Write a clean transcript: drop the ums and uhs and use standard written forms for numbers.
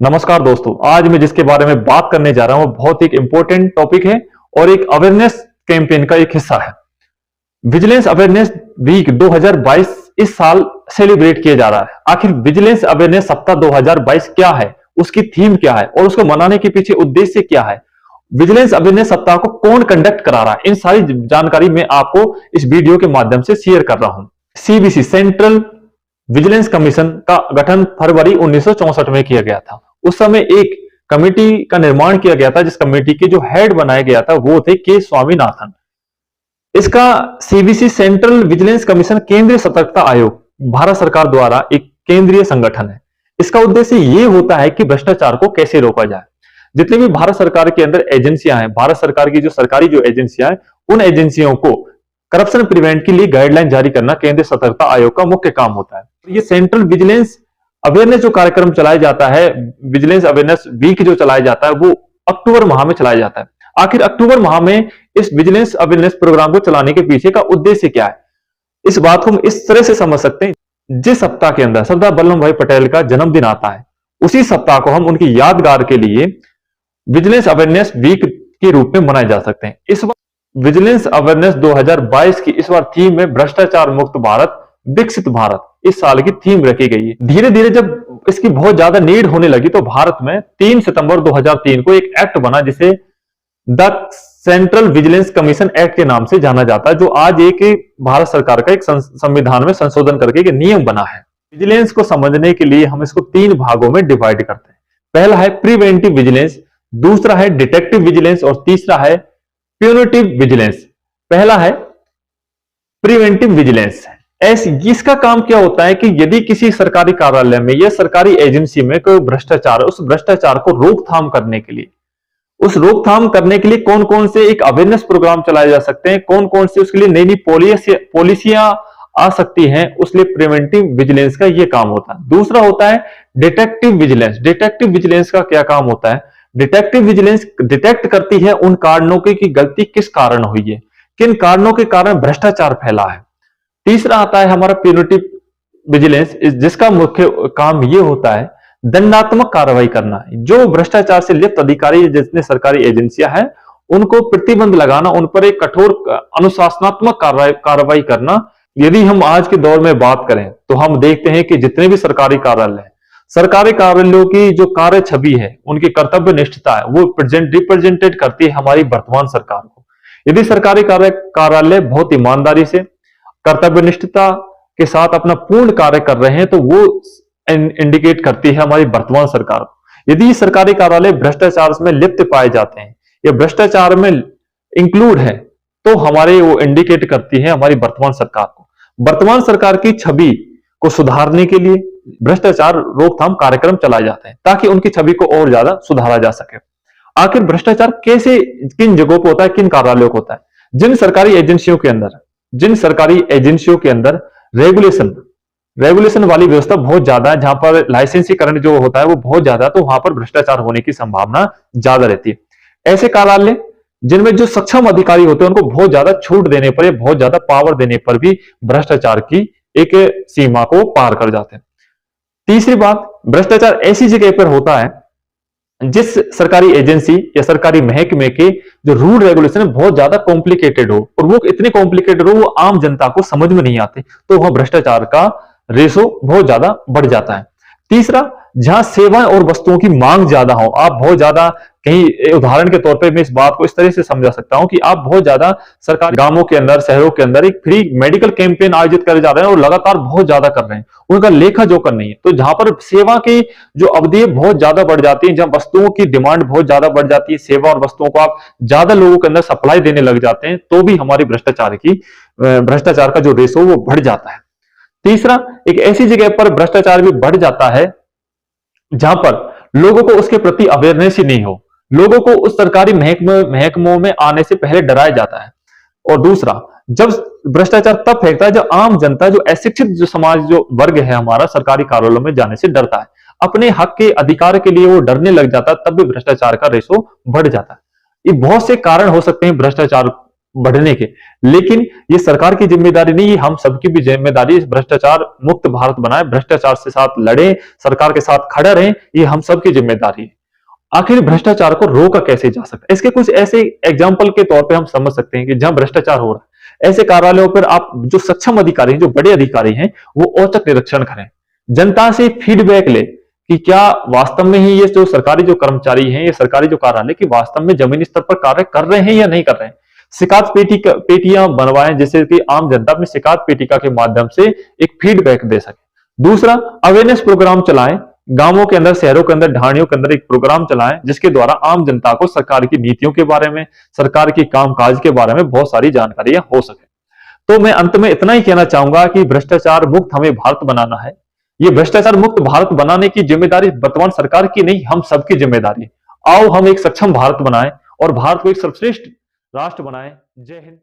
नमस्कार दोस्तों, आज मैं जिसके बारे में बात करने जा रहा हूं वो बहुत ही इंपॉर्टेंट टॉपिक है और एक अवेयरनेस कैंपेन का एक हिस्सा है। विजिलेंस अवेयरनेस वीक 2022 इस साल सेलिब्रेट किया जा रहा है। आखिर विजिलेंस अवेयरनेस सप्ताह 2022 क्या है, उसकी थीम क्या है और उसको मनाने के पीछे उद्देश्य क्या है, विजिलेंस अवेयरनेस सप्ताह को कौन कंडक्ट करा रहा है, इन सारी जानकारी मैं आपको इस वीडियो के माध्यम से शेयर कर रहा हूं। सीबीसी सेंट्रल विजिलेंस कमीशन का गठन फरवरी 1964 में किया गया था। उस समय एक कमेटी का निर्माण किया गया था, जिस कमेटी के जो हेड बनाया गया था वो थे के स्वामीनाथन। इसका सीबीसी सेंट्रल विजिलेंस कमीशन केंद्रीय सतर्कता आयोग भारत सरकार द्वारा एक केंद्रीय संगठन है। इसका उद्देश्य ये होता है कि भ्रष्टाचार को कैसे रोका जाए। जितनी भी भारत सरकार के अंदर एजेंसियां हैं, भारत सरकार की जो सरकारी जो एजेंसियां हैं, उन एजेंसियों को करप्शन प्रिवेंट के लिए गाइडलाइन जारी करना केंद्रीय सतर्कता आयोग का मुख्य काम होता है। ये सेंट्रल विजिलेंस अवेयरनेस जो कार्यक्रम चलाया जाता है, विजिलेंस अवेयरनेस वीक जो चलाया जाता है, वो अक्टूबर माह में चलाया जाता है। आखिर अक्टूबर माह में इस विजिलेंस अवेयरनेस प्रोग्राम को चलाने के पीछे का उद्देश्य क्या है, इस बात को हम इस तरह से समझ सकते हैं। जिस सप्ताह के अंदर सरदार वल्लभ भाई पटेल का जन्मदिन आता है, उसी सप्ताह को हम उनकी यादगार के लिए विजिलेंस अवेयरनेस वीक के रूप में मनाए जा सकते हैं। इस बार विजिलेंस अवेयरनेस 2022 की इस बार थीम में भ्रष्टाचार मुक्त भारत विकसित भारत इस साल की थीम रखी गई है। धीरे धीरे जब इसकी बहुत ज्यादा नीड होने लगी तो भारत में 3 सितंबर 2003 को एक एक्ट बना, जिसे the central vigilance commission act के नाम से जाना जाता है, जो आज एक भारत सरकार का एक संविधान में संशोधन करके एक नियम बना है। विजिलेंस को समझने के लिए हम इसको 3 भागों में डिवाइड करते हैं। पहला है प्रिवेंटिव विजिलेंस, दूसरा है डिटेक्टिव विजिलेंस और तीसरा है प्यूनिटिव विजिलेंस। पहला है प्रिवेंटिव विजिलेंस। इसका काम क्या होता है कि यदि किसी सरकारी कार्यालय में या सरकारी एजेंसी में कोई भ्रष्टाचार है, उस भ्रष्टाचार को रोकथाम करने के लिए, कौन कौन से एक अवेयरनेस प्रोग्राम चलाए जा सकते हैं, कौन कौन से उसके लिए नई नई पॉलिसियां आ सकती हैं, उसलिए प्रिवेंटिव विजिलेंस का यह काम होता है। दूसरा होता है डिटेक्टिव विजिलेंस। डिटेक्टिव विजिलेंस का क्या काम होता है? डिटेक्टिव विजिलेंस डिटेक्ट करती है उन कारणों की गलती किस कारण हुई है, किन कारणों के कारण भ्रष्टाचार फैला है। तीसरा आता है हमारा प्यूनिटिव विजिलेंस, जिसका मुख्य काम यह होता है दंडात्मक कार्रवाई करना। जो भ्रष्टाचार से लिप्त अधिकारी जितने सरकारी एजेंसियां हैं, उनको प्रतिबंध लगाना, उन पर एक कठोर अनुशासनात्मक कार्रवाई करना। यदि हम आज के दौर में बात करें तो हम देखते हैं कि जितने भी सरकारी कार्यालयों की जो कार्य छवि है, उनकी कर्तव्य निष्ठता है, वो रिप्रेजेंटेट करती है हमारी वर्तमान सरकार को। यदि सरकारी कार्यालय बहुत ईमानदारी से कर्तव्य निष्ठता के साथ अपना पूर्ण कार्य कर रहे हैं तो वो इंडिकेट करती है हमारी वर्तमान सरकार को। यदि सरकारी कार्यालय भ्रष्टाचार में लिप्त पाए जाते हैं या भ्रष्टाचार में इंक्लूड है तो हमारे वो इंडिकेट करती है हमारी वर्तमान सरकार को। वर्तमान सरकार की छवि को सुधारने के लिए भ्रष्टाचार रोकथाम कार्यक्रम चलाए जाते हैं ताकि उनकी छवि को और ज्यादा सुधारा जा सके। आखिर भ्रष्टाचार कैसे, किन जगहों पर होता है, किन कार्यालयों को होता है? जिन सरकारी एजेंसियों के अंदर रेगुलेशन वाली व्यवस्था बहुत ज्यादा है, जहां पर लाइसेंसीकरण जो होता है वो बहुत ज्यादा, तो वहां पर भ्रष्टाचार होने की संभावना ज्यादा रहती है। ऐसे कार्यालय जिनमें जो सक्षम अधिकारी होते हैं उनको बहुत ज्यादा छूट देने पर या बहुत ज्यादा पावर देने पर भी भ्रष्टाचार की एक सीमा को पार कर जाते हैं। तीसरी बात, भ्रष्टाचार ऐसी जगह पर होता है जिस सरकारी एजेंसी या सरकारी महकमे के जो रूल रेगुलेशन बहुत ज्यादा कॉम्प्लिकेटेड हो, और वो इतने कॉम्प्लिकेटेड हो वो आम जनता को समझ में नहीं आते, तो वह भ्रष्टाचार का रेशो बहुत ज्यादा बढ़ जाता है। तीसरा, जहां सेवाएं और वस्तुओं की मांग ज्यादा हो, आप बहुत ज्यादा कहीं, उदाहरण के तौर पे मैं इस बात को इस तरह से समझा सकता हूं कि आप बहुत ज्यादा सरकारी गांवों के अंदर, शहरों के अंदर एक फ्री मेडिकल कैंपेन आयोजित करे जा रहे हैं और लगातार बहुत ज्यादा कर रहे हैं, उनका लेखा जोखा नहीं है। तो जहां पर सेवा की जो अवधि बहुत ज्यादा बढ़ जाती है, जहां वस्तुओं की डिमांड बहुत ज्यादा बढ़ जाती है, सेवा और वस्तुओं को आप ज्यादा लोगों के अंदर सप्लाई देने लग जाते हैं, तो भी हमारी भ्रष्टाचार का जो रेशो वो बढ़ जाता है। तीसरा, एक ऐसी जगह पर भ्रष्टाचार भी बढ़ जाता है जहां पर लोगों को उसके प्रति अवेयरनेस ही नहीं हो, लोगों को उस सरकारी महकमों में आने से पहले डराया जाता है। और दूसरा, जब भ्रष्टाचार तब फेंकता है जब आम जनता, जो अशिक्षित जो समाज जो वर्ग है हमारा, सरकारी कार्यालयों में जाने से डरता है, अपने हक के अधिकार के लिए वो डरने लग जाता है, तब भी भ्रष्टाचार का रेशो बढ़ जाता है। ये बहुत से कारण हो सकते हैं भ्रष्टाचार बढ़ने के। लेकिन ये सरकार की जिम्मेदारी नहीं, ये हम सबकी भी जिम्मेदारी है। भ्रष्टाचार मुक्त भारत बनाए, भ्रष्टाचार से साथ लड़े, सरकार के साथ खड़ा रहे, ये हम सबकी जिम्मेदारी है। आखिर भ्रष्टाचार को रोका कैसे जा सकता है? इसके कुछ ऐसे एग्जाम्पल के तौर पे हम समझ सकते हैं कि जहां भ्रष्टाचार हो रहा है, ऐसे कार्यालयों पर आप जो सक्षम अधिकारी हैं, जो बड़े अधिकारी हैं, वो औचक निरीक्षण करें, जनता से फीडबैक ले कि क्या वास्तव में ही ये जो सरकारी जो कर्मचारी हैं, ये सरकारी जो कार्यालय की वास्तव में जमीनी स्तर पर कार्य कर रहे हैं या नहीं कर रहे हैं। शिकायत पेटियां बनवाएं, जिससे कि आम जनता अपनी शिकायत पेटिका के माध्यम से एक फीडबैक दे सके। दूसरा, अवेयरनेस प्रोग्राम चलाएं, गांवों के अंदर, शहरों के अंदर, ढाणियों के अंदर एक प्रोग्राम चलाएं, जिसके द्वारा आम जनता को सरकार की नीतियों के बारे में, सरकार की कामकाज के बारे में बहुत सारी जानकारियां हो सके। तो मैं अंत में इतना ही कहना चाहूंगा कि भ्रष्टाचार मुक्त हमें भारत बनाना है। ये भ्रष्टाचार मुक्त भारत बनाने की जिम्मेदारी वर्तमान सरकार की नहीं, हम सबकी जिम्मेदारी है। आओ हम एक सक्षम भारत बनाएं और भारत को एक सर्वश्रेष्ठ राष्ट्र बनाएं। जय हिंद।